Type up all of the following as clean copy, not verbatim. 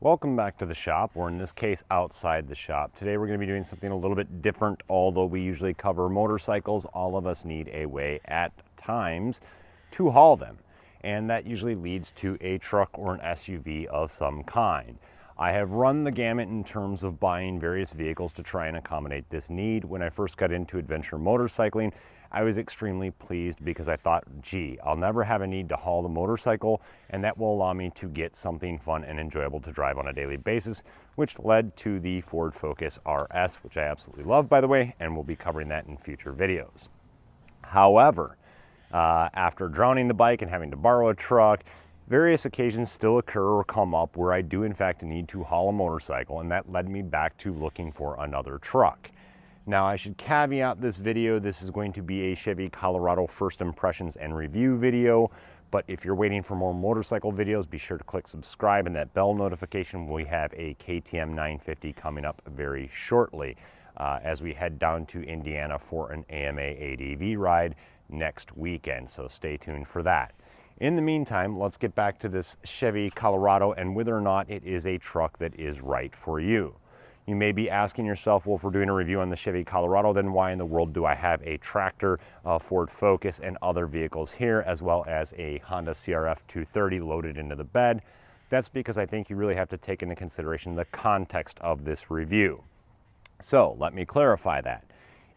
Welcome back to the shop, or in this case, outside the shop. Today we're going to be doing something a little bit different. Although we usually cover motorcycles, all of us need a way at times to haul them. And that usually leads to a truck or an SUV of some kind. I have run the gamut in terms of buying various vehicles to try and accommodate this need. When I first got into adventure motorcycling, I was extremely pleased because I thought, gee, I'll never have a need to haul the motorcycle, and that will allow me to get something fun and enjoyable to drive on a daily basis, which led to the Ford Focus RS, which I absolutely love, by the way, and we'll be covering that in future videos. However, after drowning the bike and having to borrow a truck, various occasions still occur or come up where I do in fact need to haul a motorcycle, and that led me back to looking for another truck. Now, I should caveat this video, this is going to be a Chevy Colorado first impressions and review video, but if you're waiting for more motorcycle videos, be sure to click subscribe and that bell notification. We have a KTM 950 coming up very shortly as we head down to Indiana for an AMA ADV ride next weekend, so stay tuned for that. In the meantime, let's get back to this Chevy Colorado and whether or not it is a truck that is right for you. You may be asking yourself, well, if we're doing a review on the Chevy Colorado, then why in the world do I have a tractor, a Ford Focus, and other vehicles here, as well as a Honda CRF 230 loaded into the bed? That's because I think you really have to take into consideration the context of this review. So let me clarify that.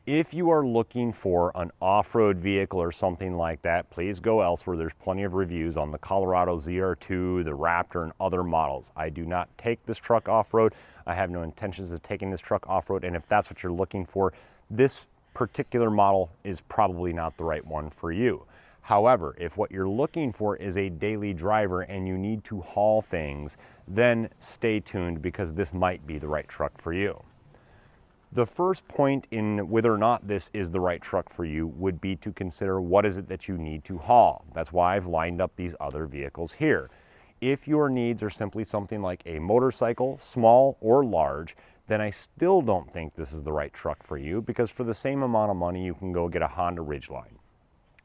If you are looking for an off-road vehicle or something like that, please go elsewhere. There's plenty of reviews on the Colorado ZR2, the Raptor, and other models. I do not take this truck off-road. I have no intentions of taking this truck off-road, and if that's what you're looking for, this particular model is probably not the right one for you. However, if what you're looking for is a daily driver and you need to haul things, then stay tuned because this might be the right truck for you. The first point in whether or not this is the right truck for you would be to consider what is it that you need to haul. That's why I've lined up these other vehicles here. If your needs are simply something like a motorcycle, small or large, then I still don't think this is the right truck for you because for the same amount of money, you can go get a Honda Ridgeline.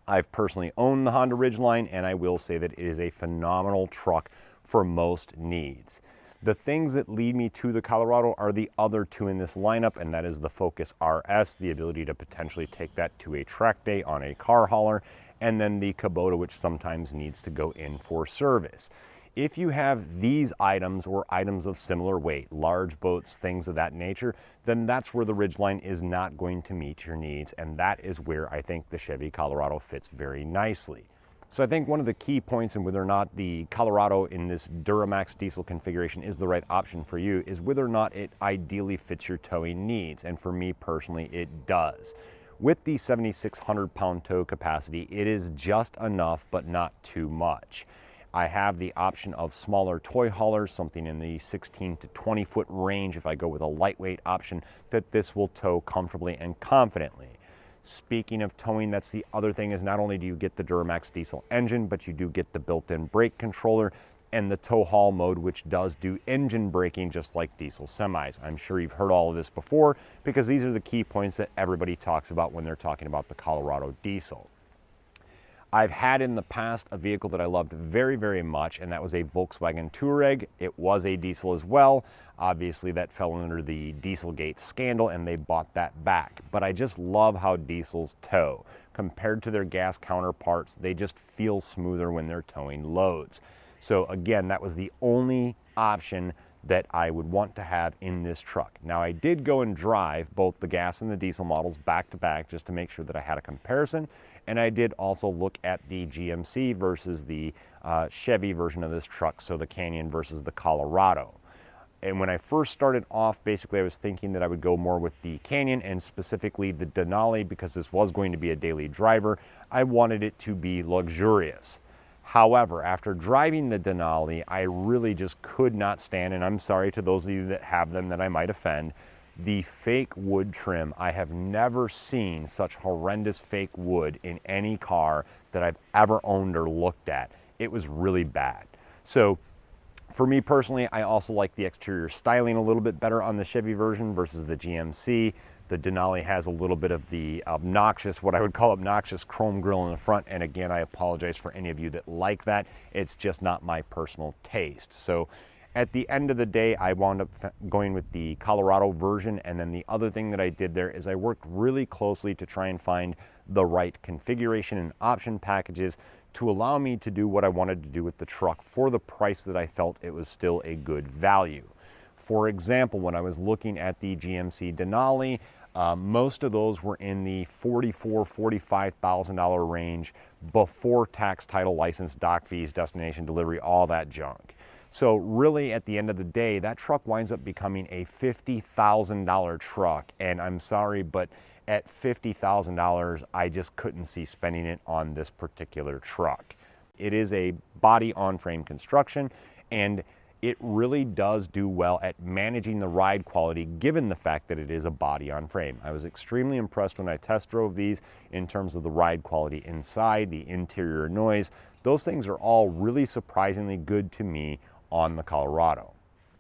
I've personally owned the Honda Ridgeline, and I will say that it is a phenomenal truck for most needs. The things that lead me to the Colorado are the other two in this lineup, and that is the Focus RS, the ability to potentially take that to a track day on a car hauler, and then the Kubota, which sometimes needs to go in for service. If you have these items or items of similar weight, large boats, things of that nature, then that's where the Ridgeline is not going to meet your needs, and that is where I think the Chevy Colorado fits very nicely. So I think one of the key points in whether or not the Colorado in this Duramax diesel configuration is the right option for you is whether or not it ideally fits your towing needs. And for me personally, it does. With the 7,600 pound tow capacity, it is just enough, but not too much. I have the option of smaller toy haulers, something in the 16 to 20 foot range if I go with a lightweight option, that this will tow comfortably and confidently. Speaking of towing, that's the other thing, is not only do you get the Duramax diesel engine, but you do get the built-in brake controller and the tow haul mode, which does do engine braking just like diesel semis. I'm sure you've heard all of this before because these are the key points that everybody talks about when they're talking about the Colorado diesel. I've had in the past a vehicle that I loved very, very much, and that was a Volkswagen Touareg. It was a diesel as well. Obviously, that fell under the Dieselgate scandal, and they bought that back. But I just love how diesels tow. Compared to their gas counterparts, they just feel smoother when they're towing loads. So again, that was the only option that I would want to have in this truck. Now, I did go and drive both the gas and the diesel models back to back just to make sure that I had a comparison. And I did also look at the GMC versus the Chevy version of this truck, so the Canyon versus the Colorado. And when I first started off, basically I was thinking that I would go more with the Canyon and specifically the Denali because this was going to be a daily driver. I wanted it to be luxurious. However, after driving the Denali, I really just could not stand, and I'm sorry to those of you that have them that I might offend, the fake wood trim. I have never seen such horrendous fake wood in any car that I've ever owned or looked at. It was really bad. So for me personally, I also like the exterior styling a little bit better on the Chevy version versus the GMC. The Denali has a little bit of the obnoxious, what I would call obnoxious chrome grille in the front. And again, I apologize for any of you that like that. It's just not my personal taste. So At the end of the day, I wound up going with the Colorado version, and then the other thing that I did there is I worked really closely to try and find the right configuration and option packages to allow me to do what I wanted to do with the truck for the price that I felt it was still a good value. For example, when I was looking at the GMC Denali, most of those were in the $44,000, $45,000 range before tax, title, license, dock fees, destination delivery, all that junk. So really, at the end of the day, that truck winds up becoming a $50,000 truck. And I'm sorry, but at $50,000, I just couldn't see spending it on this particular truck. It is a body on frame construction, and it really does do well at managing the ride quality given the fact that it is a body on frame. I was extremely impressed when I test drove these in terms of the ride quality inside, the interior noise. Those things are all really surprisingly good to me on the Colorado.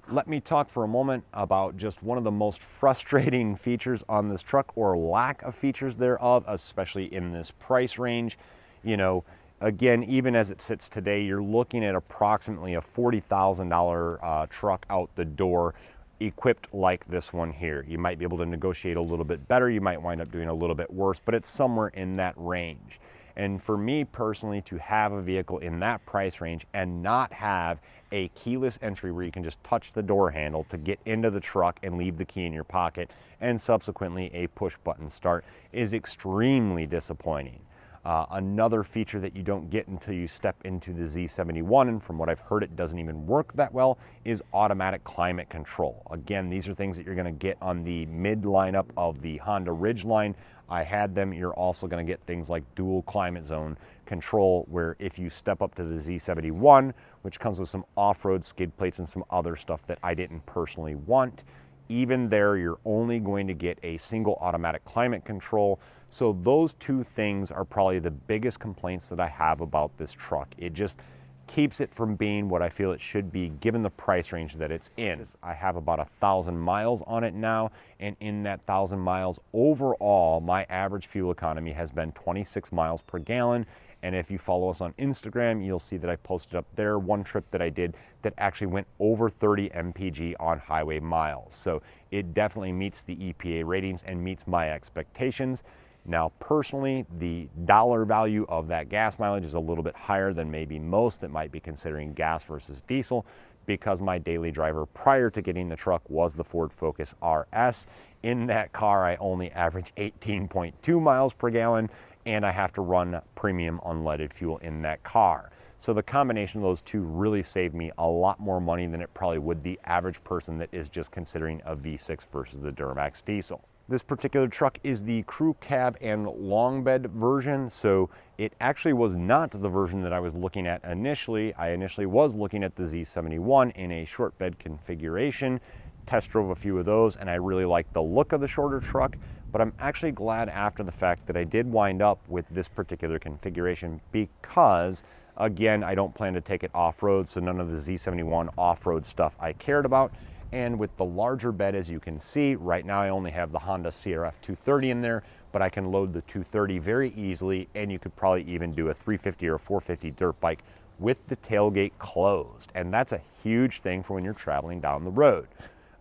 Let me talk for a moment about just one of the most frustrating features on this truck, or lack of features thereof, especially in this price range. You know, again, even as it sits today, you're looking at approximately a $40,000 truck out the door, equipped like this one here. You might be able to negotiate a little bit better, you might wind up doing a little bit worse, but it's somewhere in that range. And for me personally, to have a vehicle in that price range and not have a keyless entry where you can just touch the door handle to get into the truck and leave the key in your pocket, and subsequently a push button start, is extremely disappointing. Another feature that you don't get until you step into the Z71, and from what I've heard it doesn't even work that well, is automatic climate control. Again, these are things that you're going to get on the mid lineup of the Honda Ridgeline. I had them. You're also going to get things like dual climate zone control, where if you step up to the Z71, which comes with some off-road skid plates and some other stuff that I didn't personally want, even there you're only going to get a single automatic climate control. So those two things are probably the biggest complaints that I have about this truck. It just keeps it from being what I feel it should be given the price range that it's in. I have about 1,000 miles on it now, and in that 1,000 miles overall, my average fuel economy has been 26 miles per gallon. And if you follow us on Instagram, you'll see that I posted up there one trip that I did that actually went over 30 mpg on highway miles. So it definitely meets the EPA ratings and meets my expectations. Now, personally, the dollar value of that gas mileage is a little bit higher than maybe most that might be considering gas versus diesel, because my daily driver prior to getting the truck was the Ford Focus RS. In that car, I only average 18.2 miles per gallon, and I have to run premium unleaded fuel in that car. So the combination of those two really saved me a lot more money than it probably would the average person that is just considering a V6 versus the Duramax diesel. This particular truck is the crew cab and long bed version, so it actually was not the version that I was looking at initially. I initially was looking at the Z71 in a short bed configuration, test drove a few of those, and I really liked the look of the shorter truck, but I'm actually glad after the fact that I did wind up with this particular configuration, because again, I don't plan to take it off-road, so none of the Z71 off-road stuff I cared about. And with the larger bed, as you can see, right now I only have the Honda CRF 230 in there, but I can load the 230 very easily, and you could probably even do a 350 or 450 dirt bike with the tailgate closed. And that's a huge thing for when you're traveling down the road.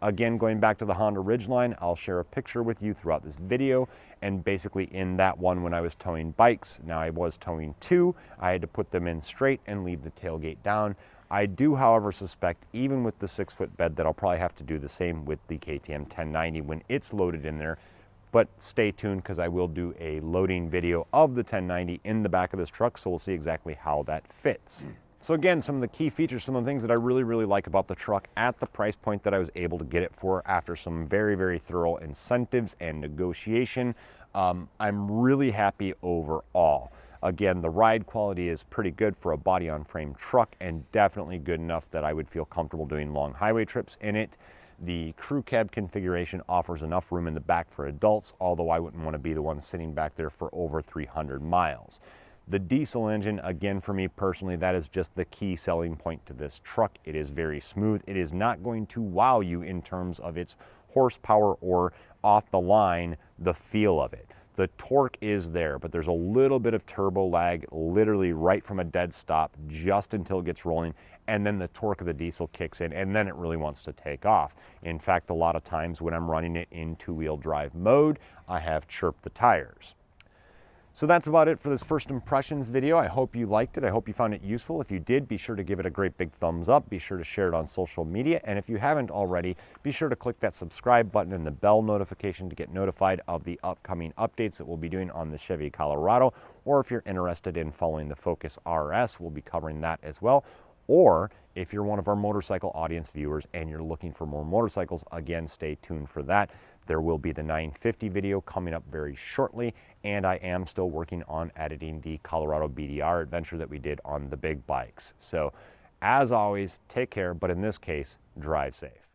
Again, going back to the Honda Ridgeline, I'll share a picture with you throughout this video. And basically in that one, when I was towing bikes, now I was towing two, I had to put them in straight and leave the tailgate down. I do, however, suspect, even with the 6-foot bed, that I'll probably have to do the same with the KTM 1090 when it's loaded in there. But stay tuned, because I will do a loading video of the 1090 in the back of this truck, so we'll see exactly how that fits. So again, some of the key features, some of the things that I really like about the truck at the price point that I was able to get it for after some very thorough incentives and negotiation. I'm really happy overall. Again, the ride quality is pretty good for a body-on-frame truck, and definitely good enough that I would feel comfortable doing long highway trips in it. The crew cab configuration offers enough room in the back for adults, although I wouldn't want to be the one sitting back there for over 300 miles. The diesel engine, again, for me personally, that is just the key selling point to this truck. It is very smooth. It is not going to wow you in terms of its horsepower or off the line, the feel of it. The torque is there, but there's a little bit of turbo lag, literally right from a dead stop just until it gets rolling, and then the torque of the diesel kicks in, and then it really wants to take off. In fact, a lot of times when I'm running it in two-wheel drive mode, I have chirped the tires. So that's about it for this first impressions video. I hope you liked it. I hope you found it useful. If you did, be sure to give it a great big thumbs up. Be sure to share it on social media. And if you haven't already, be sure to click that subscribe button and the bell notification to get notified of the upcoming updates that we'll be doing on the Chevy Colorado. Or if you're interested in following the Focus RS, we'll be covering that as well. Or if you're one of our motorcycle audience viewers and you're looking for more motorcycles, again, stay tuned for that. There will be the 950 video coming up very shortly, and I am still working on editing the Colorado BDR adventure that we did on the big bikes. So as always, take care, but in this case, drive safe.